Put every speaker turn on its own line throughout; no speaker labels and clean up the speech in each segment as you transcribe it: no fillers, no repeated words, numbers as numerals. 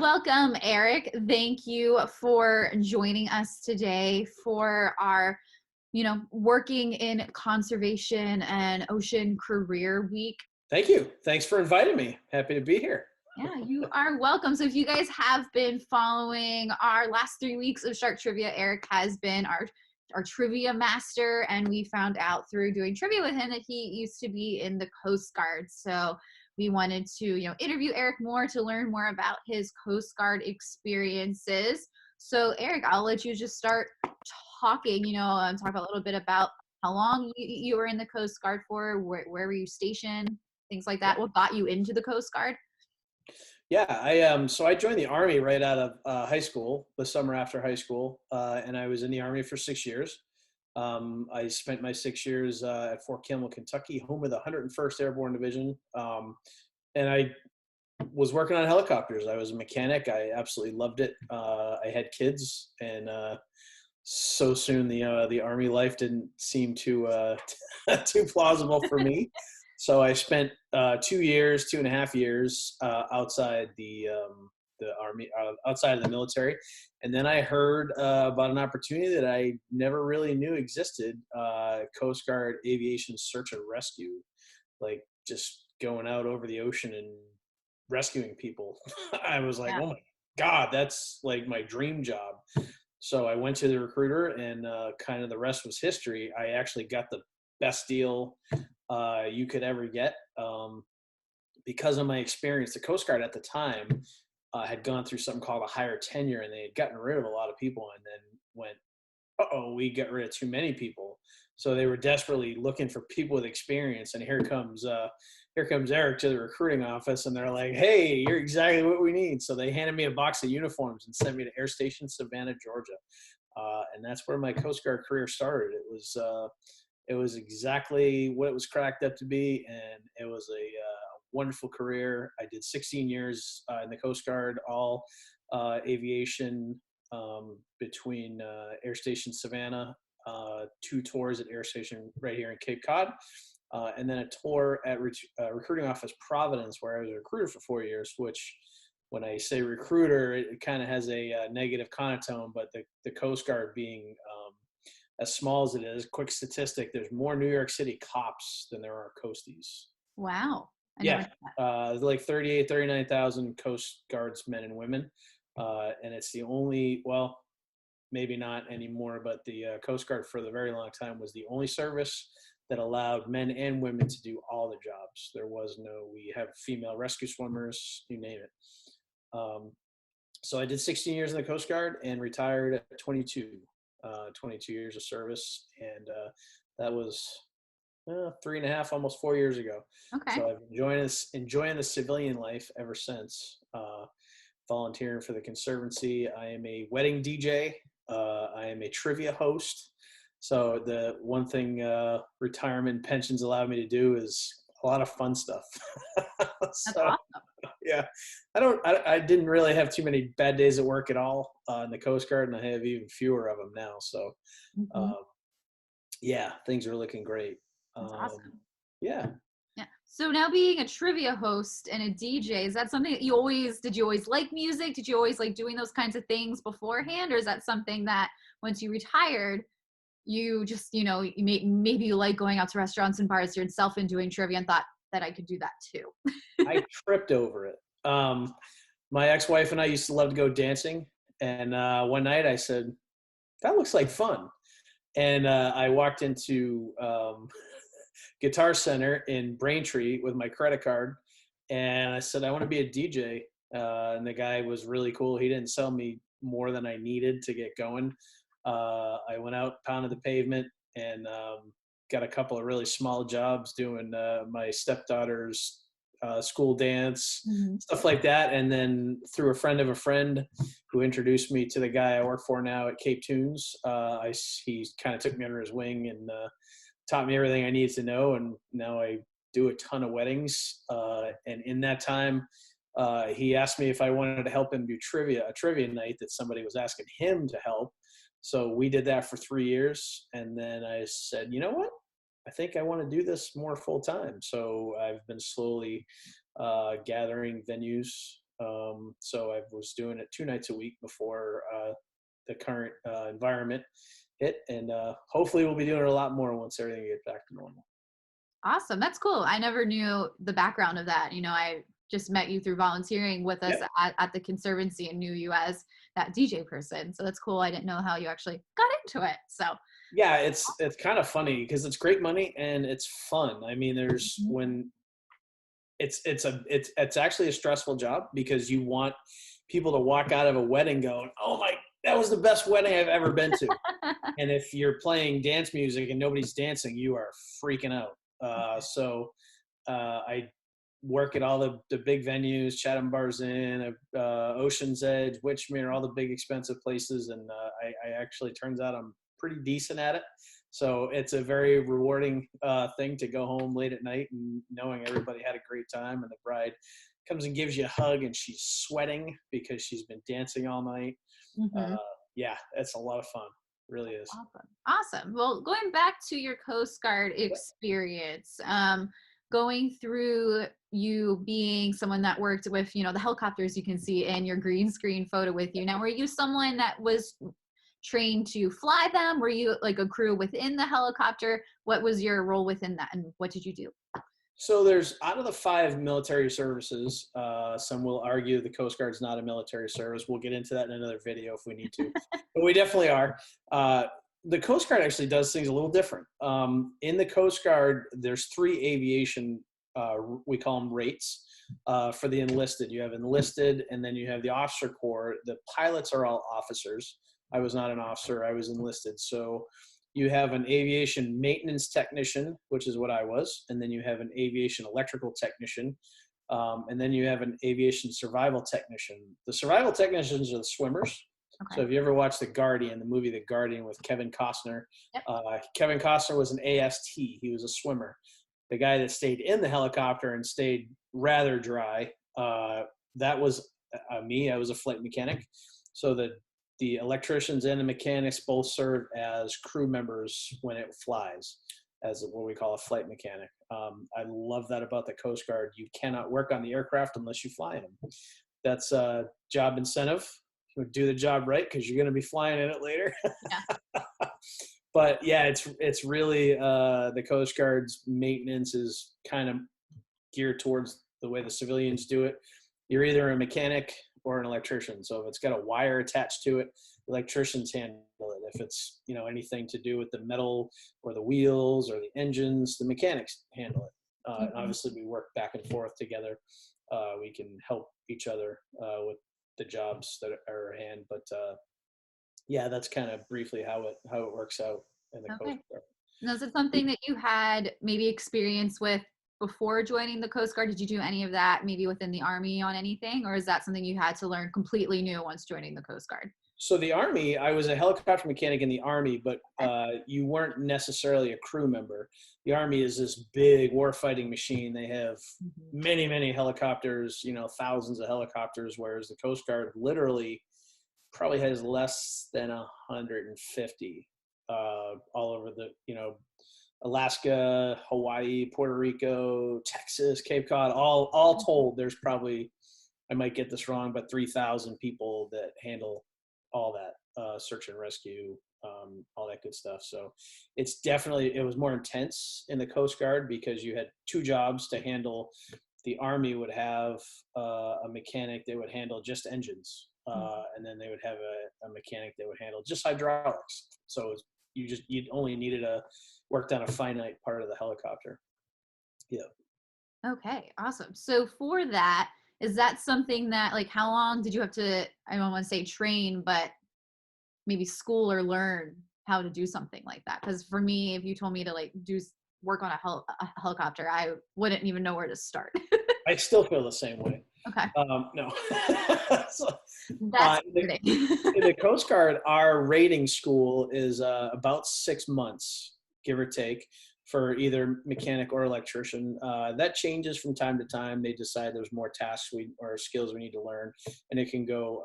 Welcome, Eric. Thank you for joining us today for our, working in conservation and ocean career week.
Thank you. Thanks for inviting me. Happy to be here.
Yeah, you are welcome. So if you guys have been following our last 3 weeks of Shark Trivia, Eric has been our trivia master, and we found out through doing trivia with him that he used to be in the Coast Guard. So we wanted to, interview Eric more to learn more about his Coast Guard experiences. So Eric, I'll let you just start talking, and talk a little bit about how long you were in the Coast Guard for, where were you stationed, things like that. What got you into the Coast Guard?
Yeah, so I joined the Army right out of high school, the summer after high school, and I was in the Army for 6 years. I spent my 6 years at Fort Campbell, Kentucky, home of the 101st Airborne Division, and I was working on helicopters. I was a mechanic. I absolutely loved it. I had kids, and so soon the Army life didn't seem too too plausible for me. So I spent 2.5 years outside the Army, outside of the military, and then I heard about an opportunity that I never really knew existed: Coast Guard aviation search and rescue, like just going out over the ocean and rescuing people. I was like,
Yeah.
oh my God, that's like my dream job. So I went to the recruiter, and kind of the rest was history. I actually got the best deal you could ever get, because of my experience. The Coast Guard at the time had gone through something called a higher tenure, and they had gotten rid of a lot of people, and then went, uh-oh, we got rid of too many people. So they were desperately looking for people with experience, and here comes Eric to the recruiting office, and they're like, hey, you're exactly what we need. So they handed me a box of uniforms and sent me to Air Station Savannah, Georgia, and that's where my Coast Guard career started. It was exactly what it was cracked up to be, and it was a wonderful career. I did 16 years in the Coast Guard, all aviation, between Air Station Savannah, 2 tours at Air Station right here in Cape Cod, and then a tour at Recruiting Office Providence, where I was a recruiter for 4 years, which, when I say recruiter, it kind of has a negative connotation, but the Coast Guard being as small as it is, quick statistic, there's more New York City cops than there are coasties.
Wow.
Yeah, like 39,000 Coast Guardsmen and women. And it's the only, well, maybe not anymore, but the Coast Guard for the very long time was the only service that allowed men and women to do all the jobs. There was no, we have female rescue swimmers, you name it. So I did 16 years in the Coast Guard and retired at 22 years of service. And that was 3.5, almost 4 years ago.
Okay.
So I've been enjoying the civilian life ever since. Volunteering for the Conservancy. I am a wedding DJ. I am a trivia host. So the one thing retirement pensions allow me to do is a lot of fun stuff.
That's
So,
awesome.
yeah, I didn't really have too many bad days at work at all in the Coast Guard, and I have even fewer of them now. So,
Mm-hmm.
yeah, things are looking great.
That's awesome.
Yeah.
Yeah. So now being a trivia host and a DJ, is that something that did you always like music? Did you always like doing those kinds of things beforehand? Or is that something that once you retired, you just, maybe you like going out to restaurants and bars yourself and doing trivia and thought that I could do that too?
I tripped over it. My ex-wife and I used to love to go dancing. And one night I said, that looks like fun. And I walked into Guitar Center in Braintree with my credit card. And I said, I want to be a DJ. And the guy was really cool. He didn't sell me more than I needed to get going. I went out, pounded the pavement, and got a couple of really small jobs doing my stepdaughter's school dance,
Mm-hmm.
stuff like that. And then through a friend of a friend who introduced me to the guy I work for now at Cape Tunes, he kind of took me under his wing and taught me everything I needed to know. And now I do a ton of weddings. And in that time, he asked me if I wanted to help him do a trivia night that somebody was asking him to help. So we did that for 3 years. And then I said, you know what? I think I want to do this more full time. So I've been slowly gathering venues So I was doing it 2 nights a week before the current environment hit, and hopefully we'll be doing it a lot more once everything gets back to normal.
Awesome. That's cool. I never knew the background of that. I just met you through volunteering with us
Yeah.
at the Conservancy and knew you as that DJ person. So that's cool. I didn't know how you actually got into it. So
Yeah, it's kind of funny because it's great money and it's fun. I mean, there's
Mhm.
when it's actually a stressful job because you want people to walk out of a wedding going, "Oh my, that was the best wedding I've ever been to." And if you're playing dance music and nobody's dancing, you are freaking out. I work at all the big venues, Chatham Bars Inn, Ocean's Edge, Witchmere, all the big expensive places, and I actually turns out I'm pretty decent at it. So it's a very rewarding thing to go home late at night and knowing everybody had a great time, and the bride comes and gives you a hug and she's sweating because she's been dancing all night.
Mhm.
Yeah, it's a lot of fun. It really is.
Awesome. Awesome. Well, going back to your Coast Guard experience, going through you being someone that worked with, the helicopters you can see in your green screen photo with you. Now, were you someone that was trained to fly them? Were you like a crew within the helicopter? What was your role within that and what did you do?
So there's out of the 5 military services, some will argue the Coast Guard's not a military service. We'll get into that in another video if we need to, but we definitely are. The Coast Guard actually does things a little different. In the Coast Guard, there's 3 aviation, we call them rates, for the enlisted. You have enlisted, and then you have the officer corps. The pilots are all officers. I was not an officer. I was enlisted. So you have an aviation maintenance technician, which is what I was, and then you have an aviation electrical technician, and then you have an aviation survival technician. The survival technicians are the swimmers.
Okay.
So if you ever watched The Guardian, the movie The Guardian with Kevin Costner,
Yep.
Kevin Costner was an AST. He was a swimmer. The guy that stayed in the helicopter and stayed rather dry, that was me. I was a flight mechanic. So the electricians and the mechanics both serve as crew members when it flies, as what we call a flight mechanic. I love that about the Coast Guard. You cannot work on the aircraft unless you fly in them. That's a job incentive. Do the job right because you're going to be flying in it later.
Yeah.
But yeah, it's really the Coast Guard's maintenance is kind of geared towards the way the civilians do it. You're either a mechanic or an electrician. So if it's got a wire attached to it, electricians handle it. If it's anything to do with the metal or the wheels or the engines, the mechanics handle it. And obviously, we work back and forth together. We can help each other with the jobs that are at hand. But yeah, that's kind of briefly how it works out in the Coast Guard.
Now, is it something that you had maybe experience with before joining the Coast Guard? Did you do any of that maybe within the Army on anything? Or is that something you had to learn completely new once joining the Coast Guard?
So the Army, I was a helicopter mechanic in the Army, but you weren't necessarily a crew member. The Army is this big warfighting machine. They have many, many helicopters, thousands of helicopters, whereas the Coast Guard literally probably has less than 150 all over the, Alaska, Hawaii, Puerto Rico, Texas, Cape Cod, all told, there's probably, I might get this wrong, but 3,000 people that handle all that search and rescue, all that good stuff. So it was more intense in the Coast Guard because you had 2 jobs to handle. The Army would have a mechanic that would handle just engines, and then they would have a mechanic that would handle just hydraulics. So you only needed worked on a finite part of the helicopter. Yeah.
Okay, awesome. So for that, is that something that like how long did you have to, I don't want to say train, but maybe school or learn how to do something like that? Because for me, if you told me to like work on a helicopter, I wouldn't even know where to start.
I still feel the same way.
Okay.
No. So,
That's
in the Coast Guard, our rating school is about 6 months, give or take, for either mechanic or electrician. That changes from time to time. They decide there's more tasks or skills we need to learn, and it can go.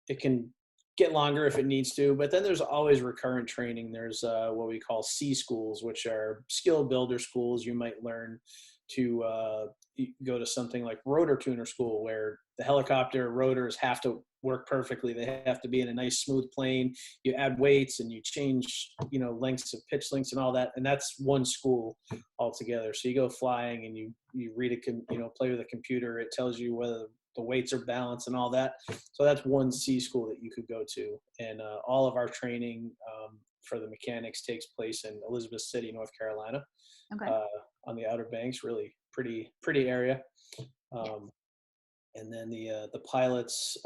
It can get longer if it needs to, but then there's always recurrent training. There's what we call C schools, which are skill builder schools. You might learn go to something like rotor tuner school, where the helicopter rotors have to work perfectly. They have to be in a nice smooth plane. You add weights and you change, lengths of pitch lengths and all that. And that's one school altogether. So you go flying and you read play with a computer. It tells you whether the weights are balanced and all that. So that's one C school that you could go to. And all of our training for the mechanics takes place in Elizabeth City, North Carolina.
Okay.
On the Outer Banks, really pretty area. And then the pilots,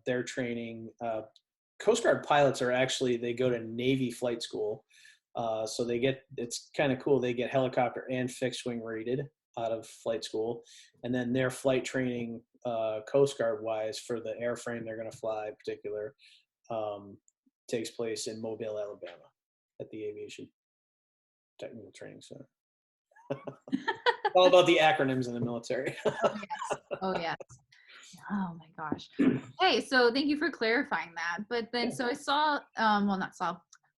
their training, Coast Guard pilots they go to Navy flight school. So it's kind of cool. They get helicopter and fixed wing rated out of flight school. And then their flight training, Coast Guard wise, for the airframe they're going to fly in particular, takes place in Mobile, Alabama at the Aviation Technical Training Center. All about the acronyms in the military.
Oh yes. Oh my gosh. Hey, so thank you for clarifying that. But then, so I saw,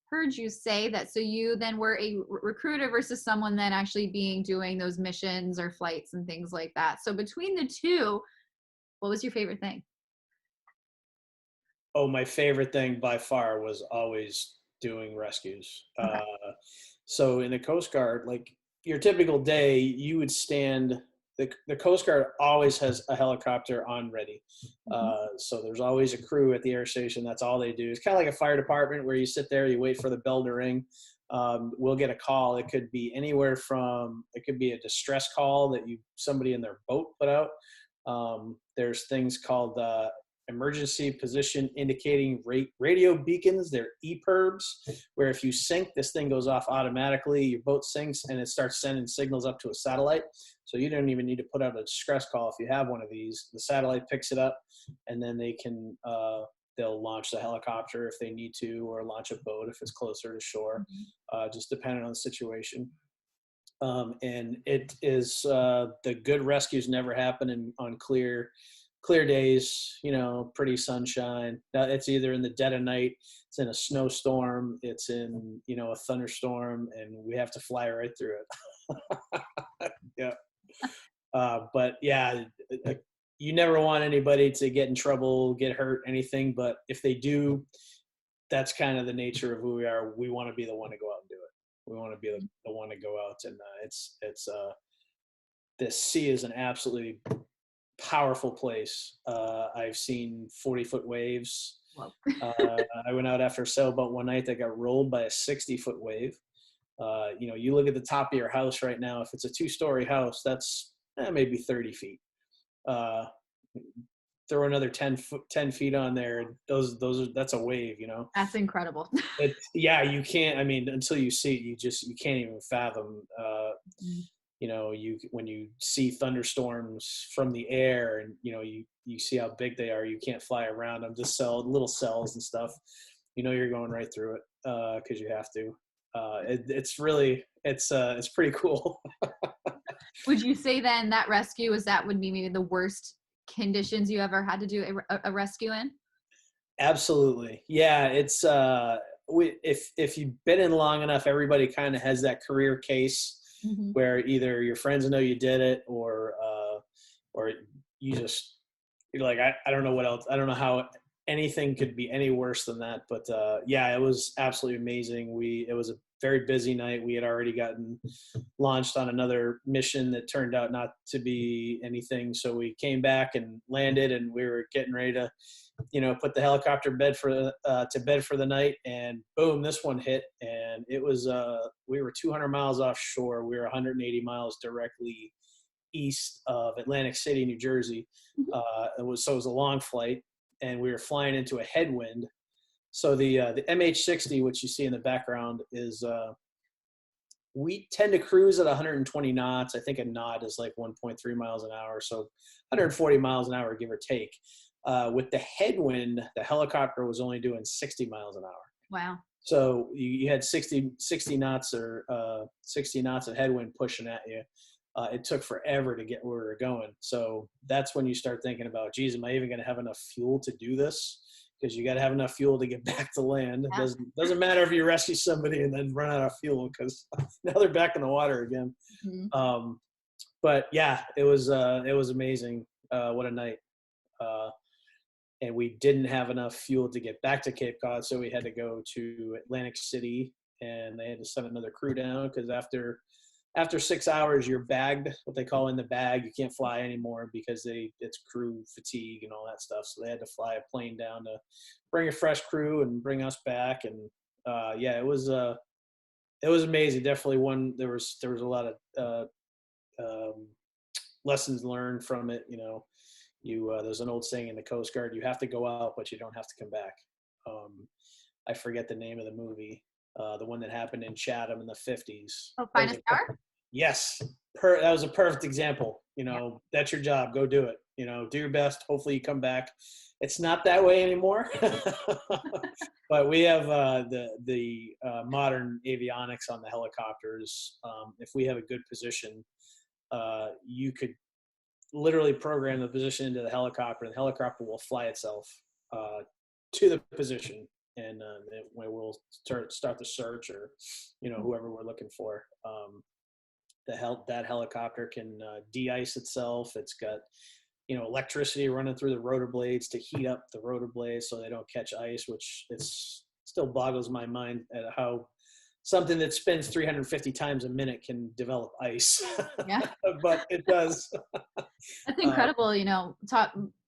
heard you say that. So you then were a recruiter versus someone then actually doing those missions or flights and things like that. So between the two, what was your favorite thing?
Oh, my favorite thing by far was always doing rescues. Okay. So in the Coast Guard, like your typical day, you would stand, the Coast Guard always has a helicopter on ready. So there's always a crew at the air station. That's all they do. It's kind of like a fire department where you sit there, you wait for the bell to ring. We'll get a call. It could be anywhere from, it could be a distress call that somebody in their boat put out. There's things called emergency position indicating radio beacons. They're EPIRBs, where if you sink, this thing goes off automatically. Your boat sinks and it starts sending signals up to a satellite. So you don't even need to put out a distress call if you have one of these. The satellite picks it up, and then they can they'll launch the helicopter if they need to, or launch a boat if it's closer to shore, just depending on the situation. And it is the good rescues never happen on clear days, pretty sunshine. It's either in the dead of night, it's in a snowstorm, it's in, a thunderstorm, and we have to fly right through it. Yeah. But yeah, you never want anybody to get in trouble, get hurt, anything. But if they do, that's kind of the nature of who we are. We want to be the one to go out and do it. We want to be the one to go out. And this sea is an absolutely powerful place. I've seen 40-foot waves.
Wow.
I went out after a sailboat one night that got rolled by a 60-foot wave. You look at the top of your house right now. If it's a 2-story house, that's maybe 30 feet. Throw another 10 feet on there. That's a wave,
That's incredible.
You can't, until you see it, you can't even fathom, when you see thunderstorms from the air and, you see how big they are, you can't fly around them, just little cells and stuff, you're going right through it, cause you have to. It's pretty cool.
Would you say then that rescue would be maybe the worst conditions you ever had to do a rescue in?
Absolutely. Yeah. It's, if you've been in long enough, everybody kind of has that career case where either your friends know you did it or you're like, I don't know what else. I don't know how anything could be any worse than that. But it was absolutely amazing. It was a very busy night. We had already gotten launched on another mission that turned out not to be anything. So we came back and landed, and we were getting ready to, put the helicopter to bed for the night. And boom, this one hit. And it was, we were 200 miles offshore. We were 180 miles directly east of Atlantic City, New Jersey. It was a long flight, and we were flying into a headwind. So the MH-60, which you see in the background, is we tend to cruise at 120 knots. I think a knot is like 1.3 miles an hour, so 140 miles an hour, give or take. With the headwind, the helicopter was only doing 60 miles an hour.
Wow.
So you had 60 knots or 60 knots of headwind pushing at you. It took forever to get where we were going. So that's when you start thinking about, geez, am I even going to have enough fuel to do this? Because you got to have enough fuel to get back to land. It doesn't matter if you rescue somebody and then run out of fuel, because now they're back in the water again. But yeah, it was amazing. What a night. And we didn't have enough fuel to get back to Cape Cod, so we had to go to Atlantic City, and they had to send another crew down because after 6 hours, you're bagged, what they call in the bag. You can't fly anymore because it's crew fatigue and all that stuff. So they had to fly a plane down to bring a fresh crew and bring us back. And yeah, it was amazing. Definitely one. There was a lot of lessons learned from it. There's an old saying in the Coast Guard: you have to go out, but you don't have to come back. I forget the name of the movie. The one that happened in Chatham in the 50s.
Oh, Finest Hour?
Yes. That was a perfect example.
Yeah.
That's your job. Go do it. Do your best. Hopefully you come back. It's not that way anymore. But we have the modern avionics on the helicopters. If we have a good position, you could literally program the position into the helicopter, and the helicopter will fly itself to the position. And we'll start the search, or whoever we're looking for. That helicopter can de-ice itself. It's got electricity running through the rotor blades to heat up the rotor blades so they don't catch ice, which still boggles my mind at how something that spins 350 times a minute can develop ice.
Yeah.
But it does.
That's incredible.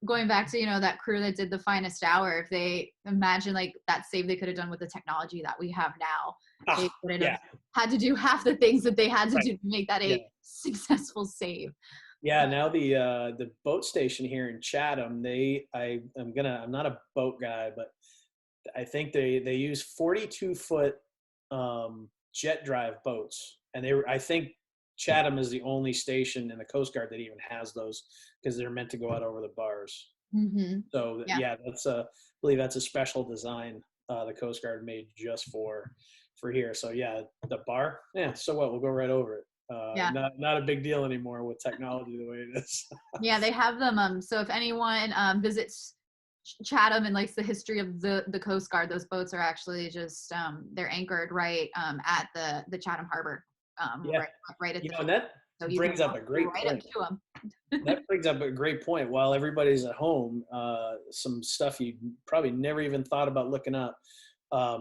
Going back to, that crew that did the Finest Hour, if they imagine like that save they could have done with the technology that we have now, they wouldn't have had to do half the things that they had to do to make that a successful save.
Yeah. Now the boat station here in Chatham, I'm not a boat guy, but I think they use 42-foot jet drive boats, and I think Chatham is the only station in the Coast Guard that even has those, because they're meant to go out over the bars.
Mm-hmm.
So yeah, I believe that's a special design the Coast Guard made just for here. So yeah, the bar, so what, we'll go right over it. Not a big deal anymore with technology the way it is.
Yeah, they have them. So if anyone visits Chatham and likes the history of the Coast Guard, those boats are actually just they're anchored right at the Chatham Harbor. Right at the
and that brings up a great point. That brings up a great point. While everybody's at home, some stuff you probably never even thought about looking up.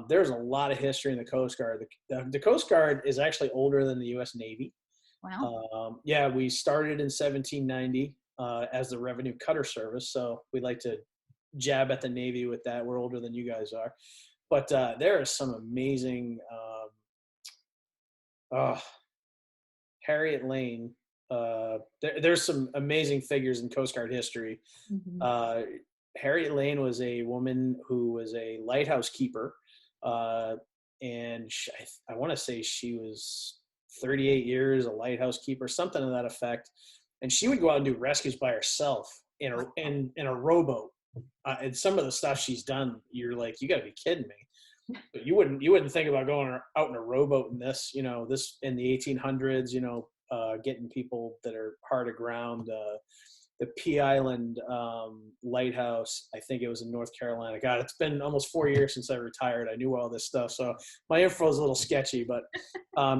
There's a lot of history in the Coast Guard. The Coast Guard is actually older than the U.S. Navy.
Wow.
We started in 1790 as the Revenue Cutter Service, so we like to jab at the Navy with that. We're older than you guys are. But there are some amazing Harriet Lane. There's some amazing figures in Coast Guard history. Mm-hmm. Harriet Lane was a woman who was a lighthouse keeper, and I want to say she was 38 years a lighthouse keeper, something to that effect. And she would go out and do rescues by herself in a rowboat. And some of the stuff she's done, you're like, you got to be kidding me. But you wouldn't think about going out in a rowboat in this in the 1800s, getting people that are hard aground. The Pea Island lighthouse, I think it was in North Carolina. God, it's been almost 4 years since I retired. I knew all this stuff, so my info is a little sketchy, but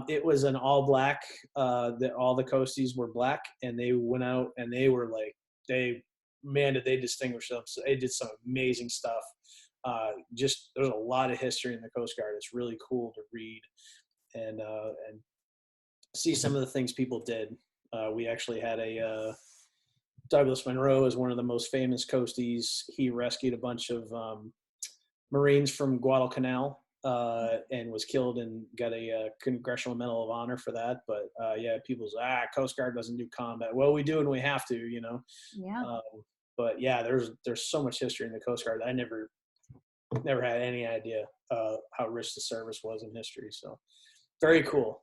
it was an all black. All the coasties were black, and they went out and they were like, did they distinguish themselves? So they did some amazing stuff. There's a lot of history in the Coast Guard. It's really cool to read and see some of the things people did. We actually had Douglas Munro is one of the most famous coasties. He rescued a bunch of Marines from Guadalcanal and was killed and got a Congressional Medal of Honor for that. But people say, Coast Guard doesn't do combat. Well, we do when we have to,
Yeah.
But yeah, there's so much history in the Coast Guard. I never had any idea how rich the service was in history. So very cool.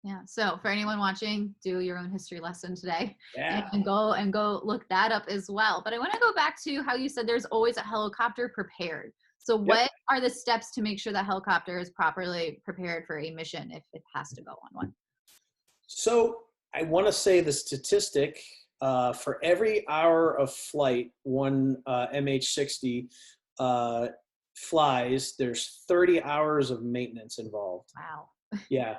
Yeah. So for anyone watching, do your own history lesson today.
Yeah.
And go look that up as well. But I want to go back to how you said there's always a helicopter prepared. So what are the steps to make sure the helicopter is properly prepared for a mission if it has to go on one?
So I want to say the statistic for every hour of flight, one MH-60 flies, there's 30 hours of maintenance involved.
Wow.
Yeah.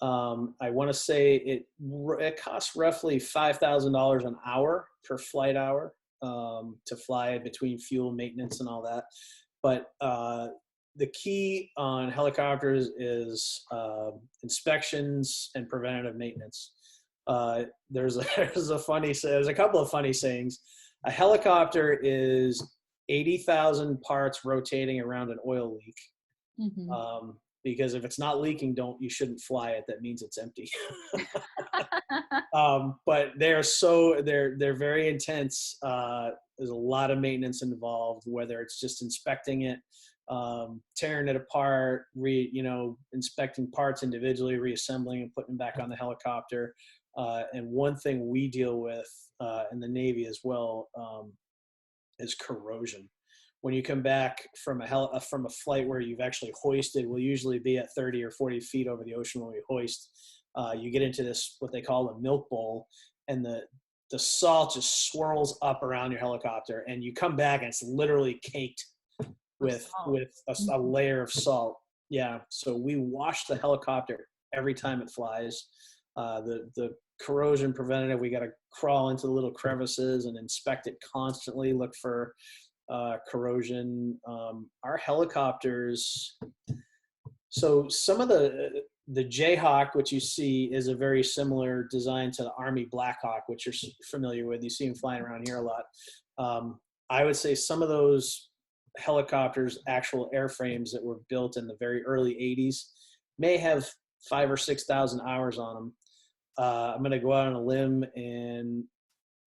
I want to say it costs roughly $5,000 an hour per flight hour to fly between fuel maintenance and all that. But the key on helicopters is inspections and preventative maintenance. There's a couple of funny sayings. A helicopter is 80,000 parts rotating around an oil leak.
Mm-hmm.
Because if it's not leaking, you shouldn't fly it. That means it's empty. But they're very intense. There's a lot of maintenance involved, whether it's just inspecting it, tearing it apart, inspecting parts individually, reassembling and putting them back on the helicopter. And one thing we deal with in the Navy as well is corrosion. When you come back from a flight where you've actually hoisted, we'll usually be at 30 or 40 feet over the ocean when we hoist. You get into this, what they call a milk bowl, and the salt just swirls up around your helicopter, and you come back and it's literally caked with a layer of salt. Yeah, so we wash the helicopter every time it flies. The corrosion preventative, we got to crawl into the little crevices and inspect it constantly, look for corrosion. Our helicopters, so some of the Jayhawk, which you see, is a very similar design to the Army Blackhawk, which you're familiar with. You see them flying around here a lot. I would say some of those helicopters, actual airframes that were built in the very early 80s, may have 5,000 or 6,000 hours on them. I'm going to go out on a limb, and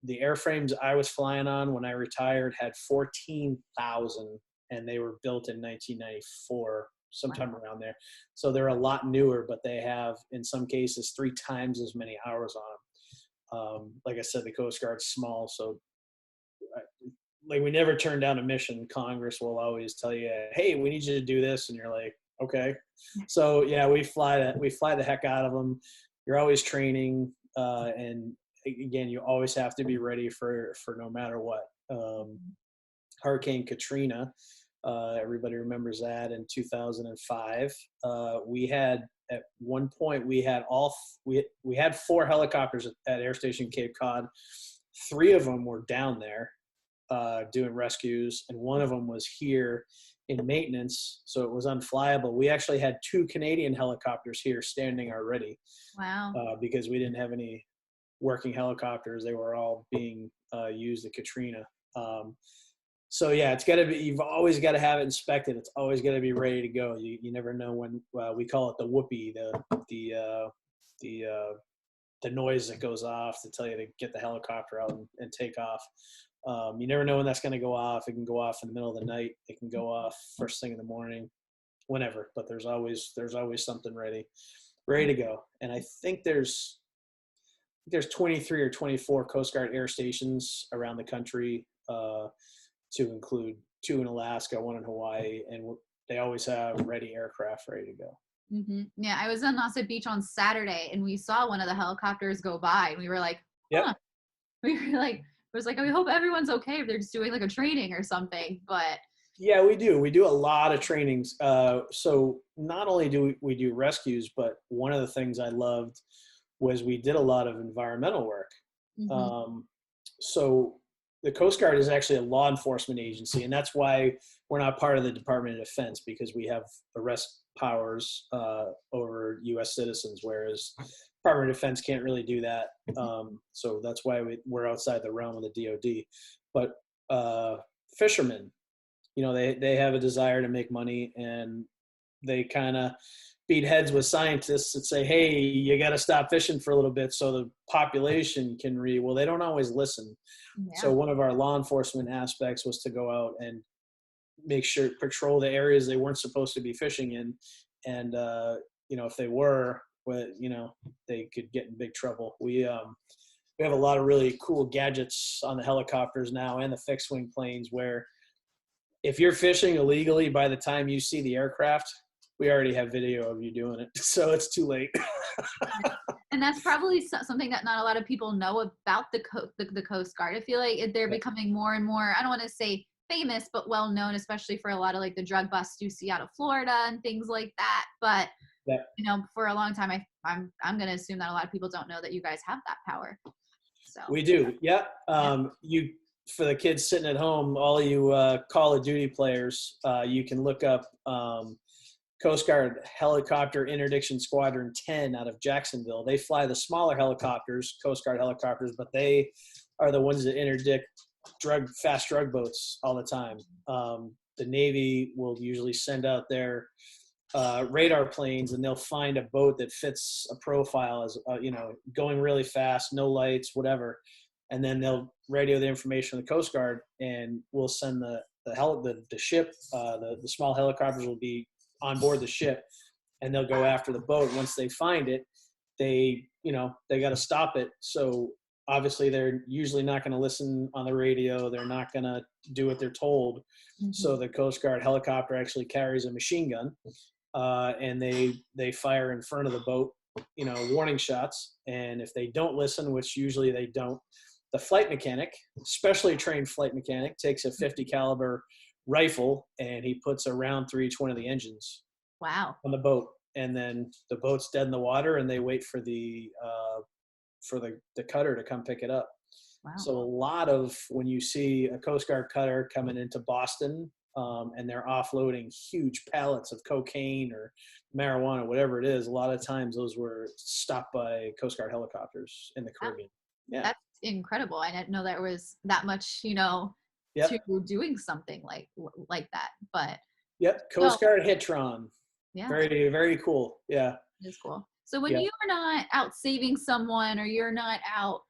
the airframes I was flying on when I retired had 14,000, and they were built in 1994, sometime around there. So they're a lot newer, but they have, in some cases, 3 times as many hours on them. Like I said, the Coast Guard's small, so we never turn down a mission. Congress will always tell you, hey, we need you to do this, and you're like, okay. So yeah, we fly the heck out of them. You're always training, and again, you always have to be ready for no matter what. Hurricane Katrina, everybody remembers that, in 2005. We had, at one point, we had 4 helicopters at Air Station Cape Cod. 3 of them were down there doing rescues, and one of them was here in maintenance, so it was unflyable. We actually had 2 Canadian helicopters here standing already.
Wow.
Because we didn't have any working helicopters. They were all being used at Katrina. So yeah, it's got to be, you've always got to have it inspected. It's always got to be ready to go. You never know when, we call it the whoopee, the noise that goes off to tell you to get the helicopter out and take off. You never know when that's going to go off. It can go off in the middle of the night. It can go off first thing in the morning, whenever, but there's always something ready to go. And I think there's 23 or 24 Coast Guard air stations around the country, to include 2 in Alaska, 1 in Hawaii, and they always have aircraft ready to go.
Mm-hmm. Yeah, I was in Nauset Beach on Saturday, and we saw one of the helicopters go by, and we were like, huh. We were like, it was like, we hope everyone's okay if they're just doing like a training or something. But
yeah, we do a lot of trainings. So not only do we do rescues, but one of the things I loved was we did a lot of environmental work. Mm-hmm. So the Coast Guard is actually a law enforcement agency, and that's why we're not part of the Department of Defense, because we have arrest powers over U.S. citizens, whereas Department of Defense can't really do that. So that's why we're outside the realm of the DoD. But fishermen, they have a desire to make money, and they kind of beat heads with scientists that say, hey, you got to stop fishing for a little bit so the population can well, they don't always listen. Yeah. So one of our law enforcement aspects was to go out and make sure, patrol the areas they weren't supposed to be fishing in. And, if they were, they could get in big trouble. We have a lot of really cool gadgets on the helicopters now and the fixed wing planes, where if you're fishing illegally, by the time you see the aircraft, we already have video of you doing it. So it's too late.
And that's probably something that not a lot of people know about the Coast Guard. I feel like they're becoming more and more, I don't want to say famous, but well known, especially for a lot of like the drug busts you see out of Florida and things like that. But, for a long time, I I'm going to assume that a lot of people don't know that you guys have that power. So
We do. Yeah. You, for the kids sitting at home, all you Call of Duty players, you can look up Coast Guard Helicopter Interdiction Squadron 10 out of Jacksonville. They fly the smaller helicopters, Coast Guard helicopters, but they are the ones that interdict fast drug boats all the time. The Navy will usually send out their radar planes, and they'll find a boat that fits a profile as going really fast, no lights, whatever, and then they'll radio the information to the Coast Guard, and we'll send the ship. The small helicopters will be on board the ship, and they'll go after the boat. Once they find it, they got to stop it. So obviously they're usually not going to listen on the radio. They're not going to do what they're told. Mm-hmm. So the Coast Guard helicopter actually carries a machine gun, and they fire in front of the boat, warning shots. And if they don't listen, which usually they don't, the flight mechanic, specially trained flight mechanic, takes a 50 caliber rifle and he puts a round through each one of the engines.
Wow.
On the boat, and then the boat's dead in the water, and they wait for the cutter to come pick it up. Wow. So a lot of when you see a Coast Guard cutter coming into Boston, and they're offloading huge pallets of cocaine or marijuana, whatever it is, a lot of times those were stopped by Coast Guard helicopters in the Caribbean. Yeah.
That's incredible. I didn't know there was that much,
Yep.
to doing something like that. But
yep, Coast Guard Hitron.
Yeah.
Very, very cool. Yeah.
It's cool. So when you're not out saving someone, or you're not out,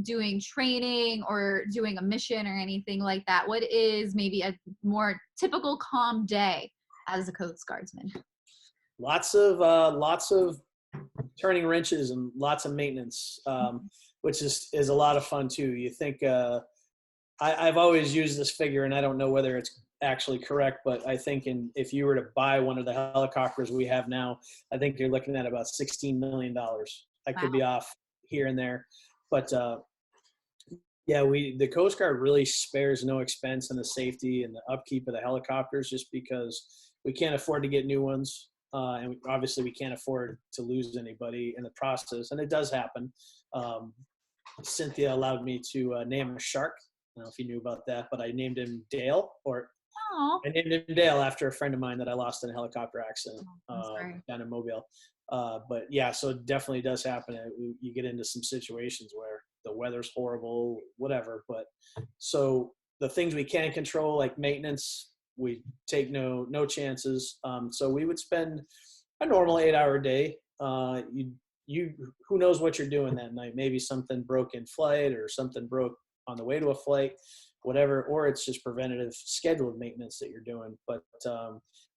doing training or doing a mission or anything like that, what is maybe a more typical calm day as a Coast Guardsman?
Lots of turning wrenches and lots of maintenance, which is a lot of fun too. You think, I've always used this figure, and I don't know whether it's actually correct, but I think if you were to buy one of the helicopters we have now, I think you're looking at about $16 million. I could be off here and there, but the Coast Guard really spares no expense in the safety and the upkeep of the helicopters, just because we can't afford to get new ones, and obviously we can't afford to lose anybody in the process, and it does happen. Cynthia allowed me to name a shark. I don't know if you knew about that, but I named him Dale, I named him Dale after a friend of mine that I lost in a helicopter accident down in Mobile. But yeah, so it definitely does happen. You get into some situations where the weather's horrible, whatever. But so the things we can control, like maintenance, we take no chances. So we would spend a normal 8-hour day. Who knows what you're doing that night? Maybe something broke in flight, or something broke on the way to a flight, whatever, or it's just preventative scheduled maintenance that you're doing. But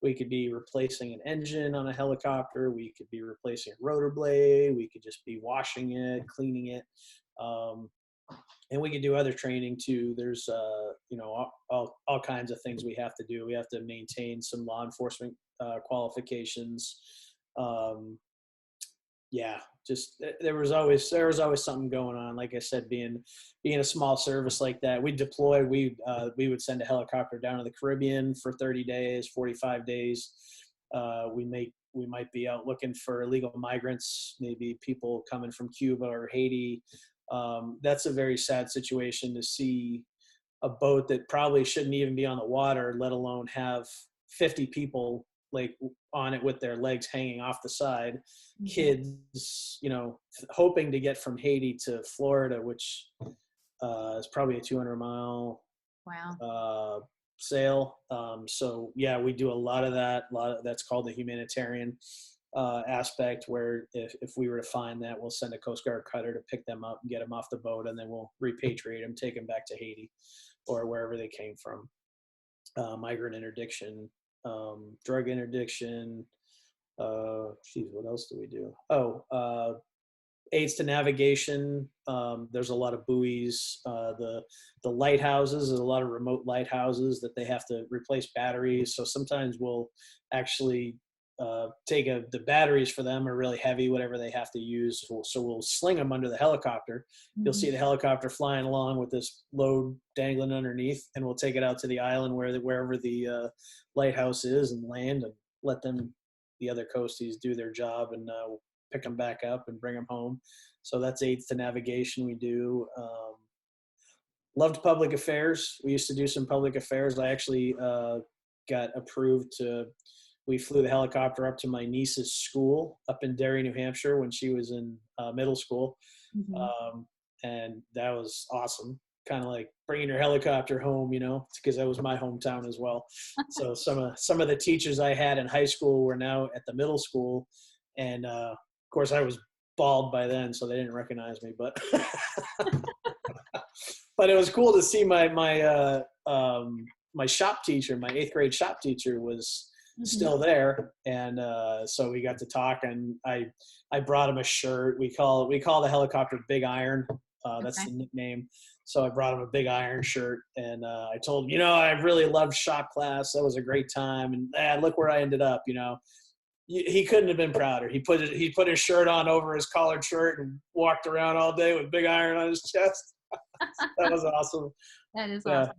we could be replacing an engine on a helicopter, we could be replacing a rotor blade, we could just be washing it, cleaning it, and we could do other training too. There's all kinds of things we have to do. We have to maintain some law enforcement qualifications. Just there was always something going on. Like I said, being a small service like that, we deploy. We would send a helicopter down to the Caribbean for 30 days, 45 days. We might be out looking for illegal migrants, maybe people coming from Cuba or Haiti. That's a very sad situation to see a boat that probably shouldn't even be on the water, let alone have 50 people like on it with their legs hanging off the side, kids, hoping to get from Haiti to Florida, which is probably a 200-mile sail. So yeah, we do a lot of that. That's called the humanitarian aspect, where if we were to find that, we'll send a Coast Guard cutter to pick them up and get them off the boat, and then we'll repatriate them, take them back to Haiti or wherever they came from. Migrant interdiction, drug interdiction. What else do we do? Aids to navigation. There's a lot of buoys. The lighthouses, there's a lot of remote lighthouses that they have to replace batteries. So sometimes we'll actually the batteries for them are really heavy, whatever they have to use. So we'll sling them under the helicopter. You'll see the helicopter flying along with this load dangling underneath, and we'll take it out to the island wherever the lighthouse is, and land, and let the other coasties do their job. And pick them back up and bring them home. So that's aids to navigation we do. Loved public affairs. We used to do some public affairs. I actually got approved to, we flew the helicopter up to my niece's school up in Derry, New Hampshire when she was in middle school. And that was awesome. Kind of like bringing your helicopter home, because that was my hometown as well. So some of the teachers I had in high school were now at the middle school. And of course I was bald by then, so they didn't recognize me, but but it was cool to see my shop teacher, my 8th grade shop teacher was still there. And so we got to talk, and I brought him a shirt. We call the helicopter Big Iron. That's the nickname. So I brought him a Big Iron shirt, and I told him, I really loved shop class. That was a great time. And look where I ended up, He couldn't have been prouder. He put his shirt on over his collared shirt and walked around all day with Big Iron on his chest. That was awesome.
That is awesome.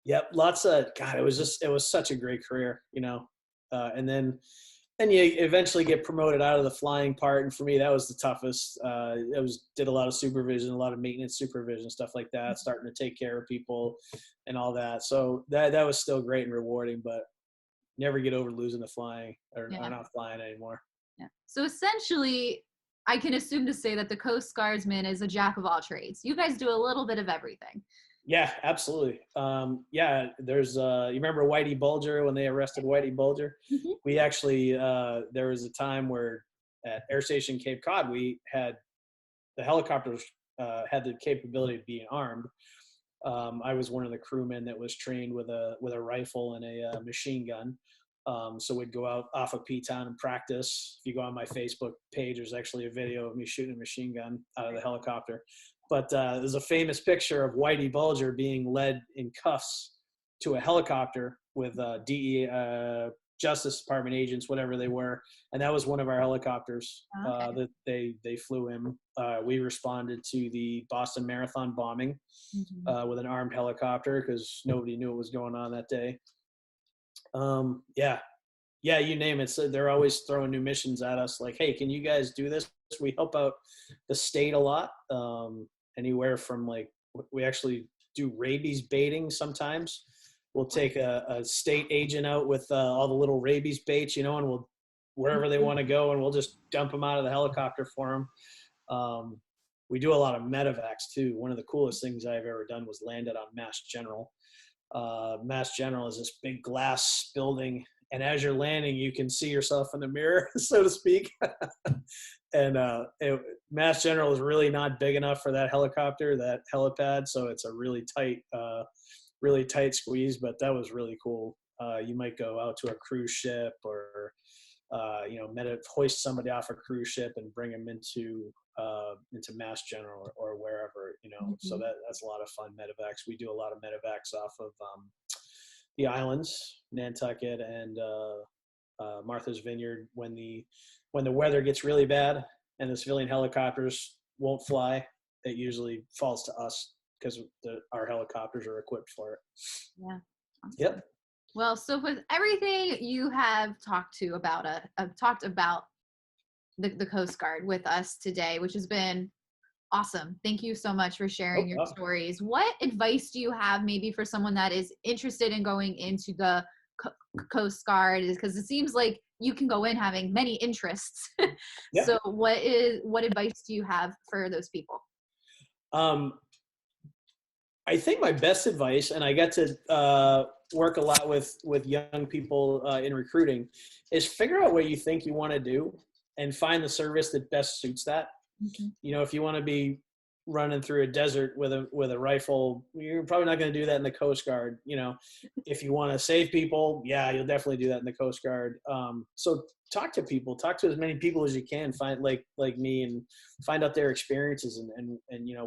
Yep. Lots of, God, it was such a great career, and then you eventually get promoted out of the flying part. And for me, that was the toughest. Did a lot of supervision, a lot of maintenance supervision, stuff like that, starting to take care of people and all that. So that was still great and rewarding, but never get over losing the flying or not flying anymore.
Yeah. So essentially, I can assume to say that the Coast Guardsman is a jack of all trades. You guys do a little bit of everything.
Yeah, absolutely. There's you remember Whitey Bulger when they arrested Whitey Bulger? We actually there was a time where at Air Station Cape Cod we had the helicopters had the capability of being armed. I was one of the crewmen that was trained with a rifle and a machine gun. So we'd go out off of P-Town and practice. If you go on my Facebook page, there's actually a video of me shooting a machine gun out of the helicopter. But there's a famous picture of Whitey Bulger being led in cuffs to a helicopter with DEA, Justice Department agents, whatever they were. And that was one of our helicopters that they flew in. We responded to the Boston Marathon bombing with an armed helicopter because nobody knew what was going on that day. Yeah, you name it. So they're always throwing new missions at us like, hey, can you guys do this? We help out the state a lot. Anywhere from we actually do rabies baiting sometimes. We'll take a state agent out with all the little rabies baits, and we'll wherever they want to go, and we'll just dump them out of the helicopter for them. We do a lot of medevacs too. One of the coolest things I've ever done was landed on Mass General. Mass General is this big glass building, and as you're landing, you can see yourself in the mirror, so to speak. And Mass General is really not big enough for that helicopter, that helipad, so it's a really tight squeeze. But that was really cool. You might go out to a cruise ship, or hoist somebody off a cruise ship and bring them into Mass General or wherever, So that's a lot of fun medevacs. We do a lot of medevacs off of the islands, Nantucket and Martha's Vineyard. When the weather gets really bad and the civilian helicopters won't fly, it usually falls to us because our helicopters are equipped for it.
Yeah. Awesome.
Yep.
Well, so with everything you have talked about the Coast Guard with us today, which has been awesome. Thank you so much for sharing your stories. What advice do you have maybe for someone that is interested in going into the Coast Guard? Because it seems like you can go in having many interests. Yeah. So what advice do you have for those people?
I think my best advice, and I get to work a lot with young people in recruiting, is figure out what you think you want to do and find the service that best suits that. If you want to be running through a desert with a rifle, you're probably not going to do that in the Coast Guard. If you want to save people, yeah, you'll definitely do that in the Coast Guard. So talk to people, talk to as many people as you can, find like me, and find out their experiences and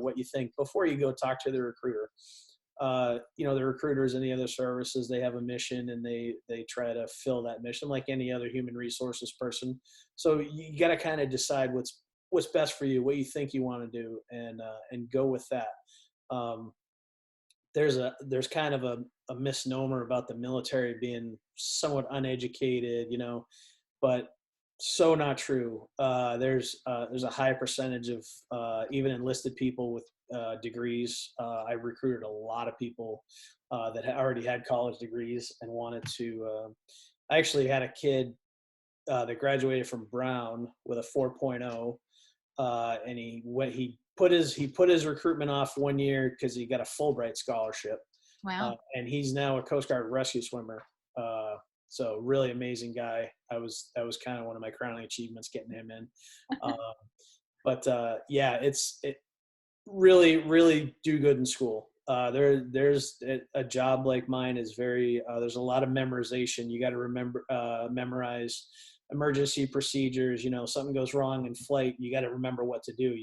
what you think before you go talk to the recruiter. The recruiters and the other services, they have a mission, and they try to fill that mission like any other human resources person. So you got to kind of decide what's best for you, what you think you want to do, and go with that. There's kind of a misnomer about the military being somewhat uneducated, but So not true. There's a high percentage of even enlisted people with degrees. I recruited a lot of people that already had college degrees and wanted to. I actually had a kid that graduated from Brown with a 4.0, and he put his recruitment off 1 year because he got a Fulbright scholarship,
Wow.
and he's now a Coast Guard rescue swimmer. So really amazing guy. That was kind of one of my crowning achievements, getting him in. Um, but yeah, it really, really do good in school. There's a job like mine is very, there's a lot of memorization. You got to memorize emergency procedures. Something goes wrong in flight, you got to remember what to do.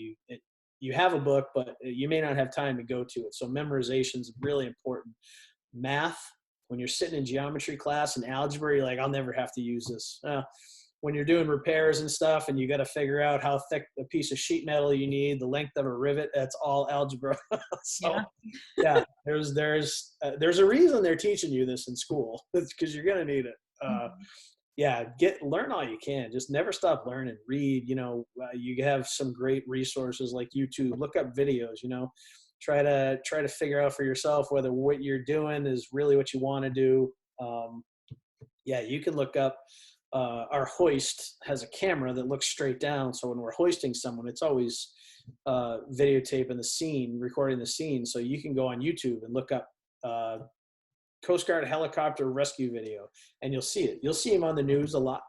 You have a book, but you may not have time to go to it. So memorization is really important. Math, when you're sitting in geometry class and algebra, you're like, I'll never have to use this. When you're doing repairs and stuff and you got to figure out how thick a piece of sheet metal you need, the length of a rivet, that's all algebra. So yeah, there's a reason they're teaching you this in school. It's because you're going to need it. Yeah, learn all you can. Just never stop learning. Read. You have some great resources like YouTube. Look up videos. Try to figure out for yourself whether what you're doing is really what you want to do. Yeah, you can look up. Our hoist has a camera that looks straight down, so when we're hoisting someone, it's always videotaping the scene, recording the scene. So you can go on YouTube and look up Coast Guard helicopter rescue video, and you'll see it. You'll see him on the news a lot.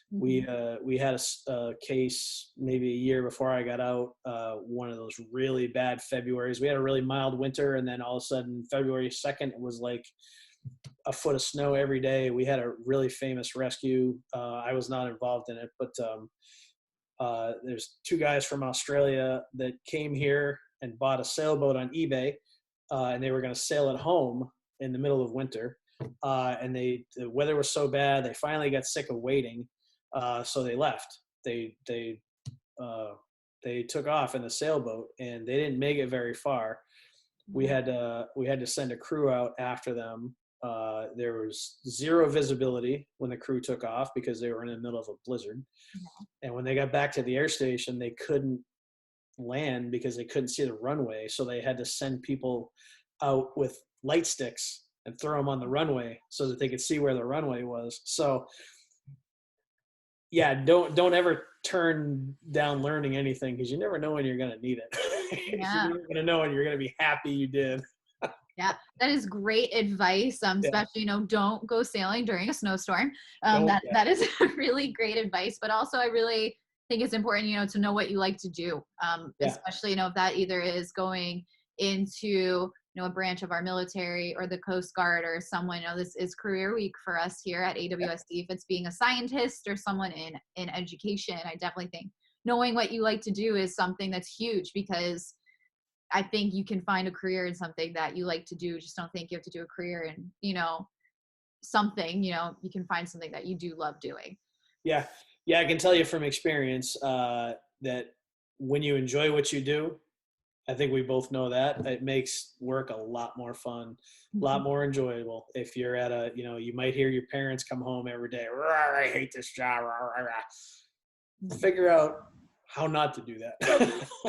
We had a case maybe a year before I got out. One of those really bad Februarys. We had a really mild winter, and then all of a sudden, February 2nd, it was like a foot of snow every day. We had a really famous rescue. I was not involved in it, but there's two guys from Australia that came here and bought a sailboat on eBay, and they were going to sail it home in the middle of winter. And the weather was so bad, they finally got sick of waiting. So they left. They took off in the sailboat, and they didn't make it very far. We had to send a crew out after them. There was zero visibility when the crew took off because they were in the middle of a blizzard. And when they got back to the air station, they couldn't land because they couldn't see the runway. So they had to send people out with light sticks and throw them on the runway so that they could see where the runway was. So yeah, don't ever turn down learning anything, because you never know when you're going to need it.
Yeah.
You're never going to know when you're going to be happy you did.
Yeah, that is great advice. Especially, don't go sailing during a snowstorm. That is really great advice. But also, I really think it's important, to know what you like to do. Especially, if that either is going into, a branch of our military or the Coast Guard or someone. This is career week for us here at AWSD. If it's being a scientist or someone in education, I definitely think knowing what you like to do is something that's huge, because I think you can find a career in something that you like to do. Just don't think you have to do a career in, something, you can find something that you do love doing.
Yeah. I can tell you from experience that when you enjoy what you do, I think we both know that it makes work a lot more fun, a lot more enjoyable. If you're at you might hear your parents come home every day, I hate this job. Figure out how not to do that.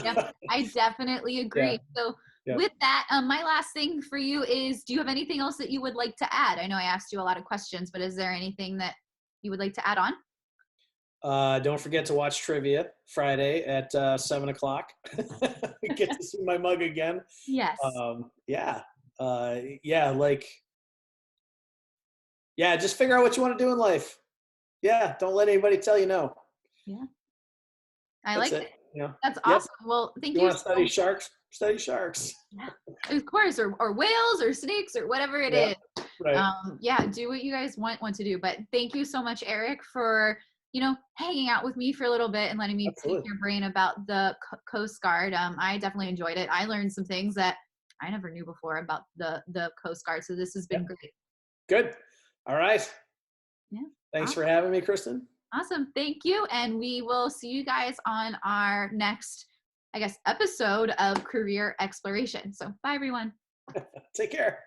Yeah, I definitely agree. Yeah. So with that, my last thing for you is, do you have anything else that you would like to add? I know I asked you a lot of questions, but is there anything that you would like to add on?
Don't forget to watch trivia Friday at 7:00. Get to see my mug again.
Yes.
Just figure out what you want to do in life. Yeah, don't let anybody tell you no.
Yeah, I like it. That's awesome. Well, thank you.
You want to study sharks? Study sharks.
Yeah, of course, or whales or snakes or whatever it is. Right. Do what you guys want to do. But thank you so much, Eric, for hanging out with me for a little bit and letting me pick your brain about the Coast Guard. I definitely enjoyed it. I learned some things that I never knew before about the Coast Guard. So this has been great.
Good. All right.
Yeah.
Thanks for having me, Kristen.
Awesome. Thank you. And we will see you guys on our next, episode of Career Exploration. So bye, everyone.
Take care.